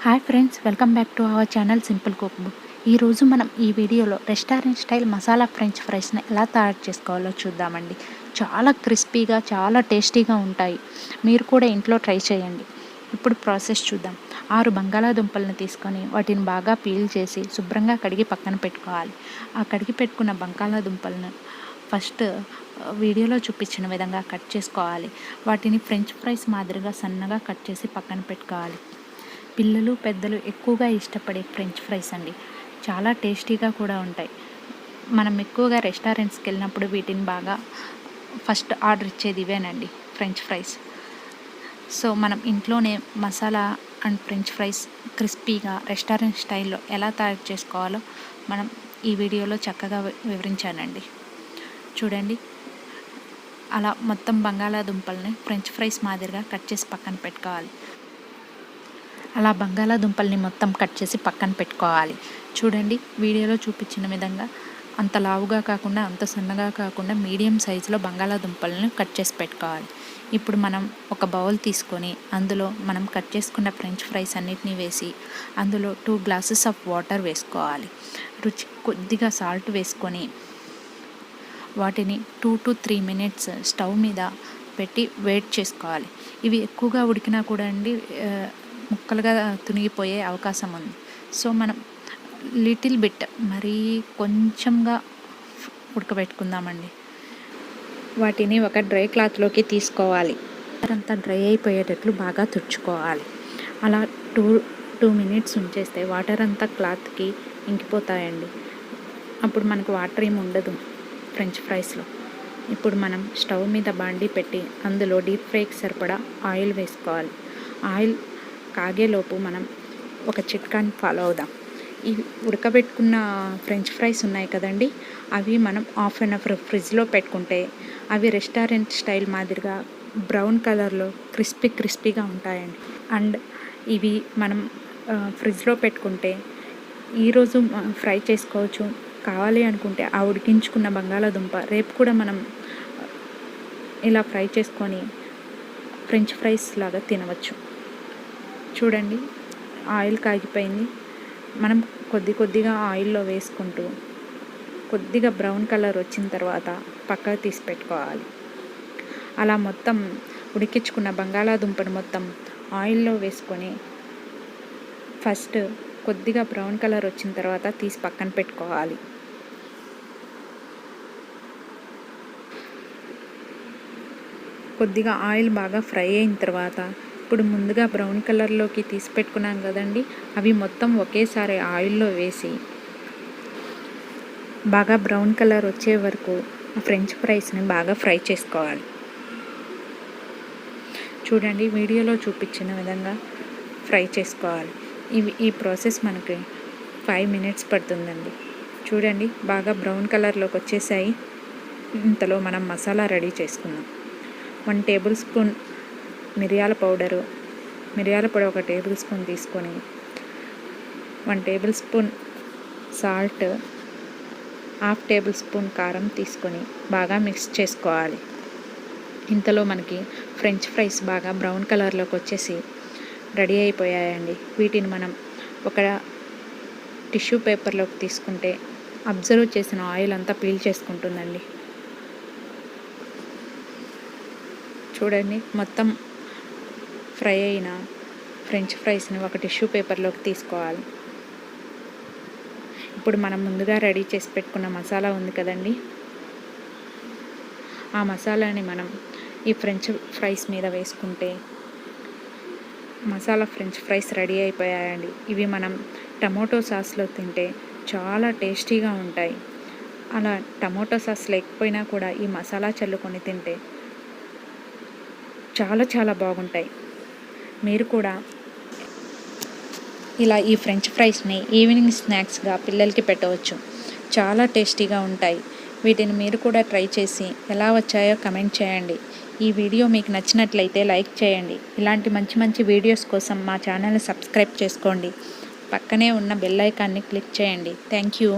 Hi friends, welcome back to our channel simple cook book. ఈరోజు మనం ఈ వీడియోలో రెస్టారెంట్ స్టైల్ మసాలా ఫ్రెంచ్ ఫ్రైస్ని ఎలా తయారు చేసుకోవాలో చూద్దామండి. చాలా క్రిస్పీగా, చాలా టేస్టీగా ఉంటాయి. మీరు కూడా ఇంట్లో ట్రై చేయండి. ఇప్పుడు ప్రాసెస్ చూద్దాం. 6 బంగాళాదుంపలను తీసుకొని వాటిని బాగా పీల్ చేసి శుభ్రంగా కడిగి పక్కన పెట్టుకోవాలి. ఆ కడిగి పెట్టుకున్న బంగాళాదుంపలను ఫస్ట్ వీడియోలో చూపించిన విధంగా కట్ చేసుకోవాలి. వాటిని ఫ్రెంచ్ ఫ్రైస్ మాదిరిగా సన్నగా కట్ చేసి పక్కన పెట్టుకోవాలి. పిల్లలు పెద్దలు ఎక్కువగా ఇష్టపడే ఫ్రెంచ్ ఫ్రైస్ అండి. చాలా టేస్టీగా కూడా ఉంటాయి. మనం ఎక్కువగా రెస్టారెంట్స్కి వెళ్ళినప్పుడు వీటిని బాగా ఫస్ట్ ఆర్డర్ ఇచ్చేది ఇవేనండి, ఫ్రెంచ్ ఫ్రైస్. సో మనం ఇంట్లోనే మసాలా అండ్ ఫ్రెంచ్ ఫ్రైస్ క్రిస్పీగా రెస్టారెంట్ స్టైల్లో ఎలా తయారు చేసుకోవాలో మనం ఈ వీడియోలో చక్కగా వివరించానండి. చూడండి, అలా మొత్తం బంగాళాదుంపల్ని ఫ్రెంచ్ ఫ్రైస్ మాదిరిగా కట్ చేసి పక్కన పెట్టుకోవాలి. అలా బంగాళాదుంపల్ని మొత్తం కట్ చేసి పక్కన పెట్టుకోవాలి. చూడండి, వీడియోలో చూపించిన విధంగా అంత లావుగా కాకుండా అంత సన్నగా కాకుండా మీడియం సైజులో బంగాళాదుంపలను కట్ చేసి పెట్టుకోవాలి. ఇప్పుడు మనం ఒక బౌల్ తీసుకొని అందులో మనం కట్ చేసుకున్న ఫ్రెంచ్ ఫ్రైస్ అన్నిటినీ వేసి అందులో 2 గ్లాసెస్ ఆఫ్ వాటర్ వేసుకోవాలి. రుచి కొద్దిగా సాల్ట్ వేసుకొని వాటిని 2 to 3 మినిట్స్ స్టవ్ మీద పెట్టి వేట్ చేసుకోవాలి. ఇవి ఎక్కువగా ఉడికినా కూడా అండి ముక్కలుగా తునిగిపోయే అవకాశం ఉంది. సో మనం లిటిల్ బిట్ మరీ కొంచెంగా ఉడకబెట్టుకుందామండి. వాటిని ఒక డ్రై క్లాత్లోకి తీసుకోవాలి. అంతా డ్రై అయిపోయేటట్లు బాగా తుడుచుకోవాలి. అలా 2 మినిట్స్ ఉంచేస్తే వాటర్ అంతా క్లాత్కి ఇంకిపోతాయండి. అప్పుడు మనకు వాటర్ ఏమి ఉండదు ఫ్రెంచ్ ఫ్రైస్లో. ఇప్పుడు మనం స్టవ్ మీద బాండీ పెట్టి అందులో డీప్ ఫ్రైకి సరిపడా ఆయిల్ వేసుకోవాలి. ఆయిల్ కాగేలోపు మనం ఒక చిట్కాని ఫాలో అవుదాం. ఈ ఉడకబెట్టుకున్న ఫ్రెంచ్ ఫ్రైస్ ఉన్నాయి కదండి, అవి మనం హాఫ్ అన్ అవర్ ఫ్రిడ్జ్లో పెట్టుకుంటే అవి రెస్టారెంట్ స్టైల్ మాదిరిగా బ్రౌన్ కలర్లో క్రిస్పీగా ఉంటాయండి. అండ్ ఇవి మనం ఫ్రిడ్జ్లో పెట్టుకుంటే ఈరోజు ఫ్రై చేసుకోవచ్చు. కావాలి అనుకుంటే ఆ ఉడికించుకున్న బంగాళాదుంప రేపు కూడా మనం ఇలా ఫ్రై చేసుకొని ఫ్రెంచ్ ఫ్రైస్ లాగా తినవచ్చు. చూడండి, ఆయిల్ కాగిపోయింది. మనం కొద్దిగా ఆయిల్లో వేసుకుంటూ కొద్దిగా బ్రౌన్ కలర్ వచ్చిన తర్వాత పక్కకు తీసి పెట్టుకోవాలి. అలా మొత్తం ఉడికించుకున్న బంగాళాదుంపను మొత్తం ఆయిల్లో వేసుకొని ఫస్ట్ కొద్దిగా బ్రౌన్ కలర్ వచ్చిన తర్వాత తీసి పక్కన పెట్టుకోవాలి. కొద్దిగా ఆయిల్ బాగా ఫ్రై అయిన తర్వాత ఇప్పుడు ముందుగా బ్రౌన్ కలర్లోకి తీసి పెట్టుకున్నాం కదండి, అవి మొత్తం ఒకేసారి ఆయిల్లో వేసి బాగా బ్రౌన్ కలర్ వచ్చే వరకు ఫ్రెంచ్ ఫ్రైస్ని బాగా ఫ్రై చేసుకోవాలి. చూడండి, వీడియోలో చూపించిన విధంగా ఫ్రై చేసుకోవాలి. ఈ ప్రాసెస్ మనకి 5 మినిట్స్ పడుతుందండి. చూడండి, బాగా బ్రౌన్ కలర్లోకి వచ్చేసాయి. ఇంతలో మనం మసాలా రెడీ చేసుకుందాం. 1 టేబుల్ స్పూన్ మిరియాల పొడి 1 టేబుల్ స్పూన్ తీసుకొని 1 table spoon salt, 1/2 table spoon కారం తీసుకొని బాగా మిక్స్ చేసుకోవాలి. ఇంతలో మనకి ఫ్రెంచ్ ఫ్రైస్ బాగా బ్రౌన్ కలర్లోకి వచ్చేసి రెడీ అయిపోయాయండి. వీటిని మనం ఒక టిష్యూ పేపర్లోకి తీసుకుంటే అబ్జర్వ్ చేసిన ఆయిల్ అంతా పీల్ చేసుకుంటుందండి. చూడండి, మొత్తం ఫ్రై అయిన ఫ్రెంచ్ ఫ్రైస్ని ఒక టిష్యూ పేపర్లోకి తీసుకోవాలి. ఇప్పుడు మనం ముందుగా రెడీ చేసి పెట్టుకున్న మసాలా ఉంది కదండి, ఆ మసాలాని మనం ఈ ఫ్రెంచ్ ఫ్రైస్ మీద వేసుకుంటే మసాలా ఫ్రెంచ్ ఫ్రైస్ రెడీ అయిపోయాయండి. ఇవి మనం టమోటో సాస్లో తింటే చాలా టేస్టీగా ఉంటాయి. అలా టమోటో సాస్ లేకపోయినా కూడా ఈ మసాలా చల్లుకొని తింటే చాలా బాగుంటాయి. మీరు కూడా ఇలా ఈ ఫ్రెంచ్ ఫ్రైస్ని ఈవినింగ్ స్నాక్స్గా పిల్లలకి పెట్టవచ్చు. చాలా టేస్టీగా ఉంటాయి. వీటిని మీరు కూడా ట్రై చేసి ఎలా వచ్చాయో కమెంట్ చేయండి. ఈ వీడియో మీకు నచ్చినట్లయితే లైక్ చేయండి. ఇలాంటి మంచి వీడియోస్ కోసం మా ఛానల్ని సబ్స్క్రైబ్ చేసుకోండి. పక్కనే ఉన్న బెల్ ఐకాన్ని క్లిక్ చేయండి. Thank you.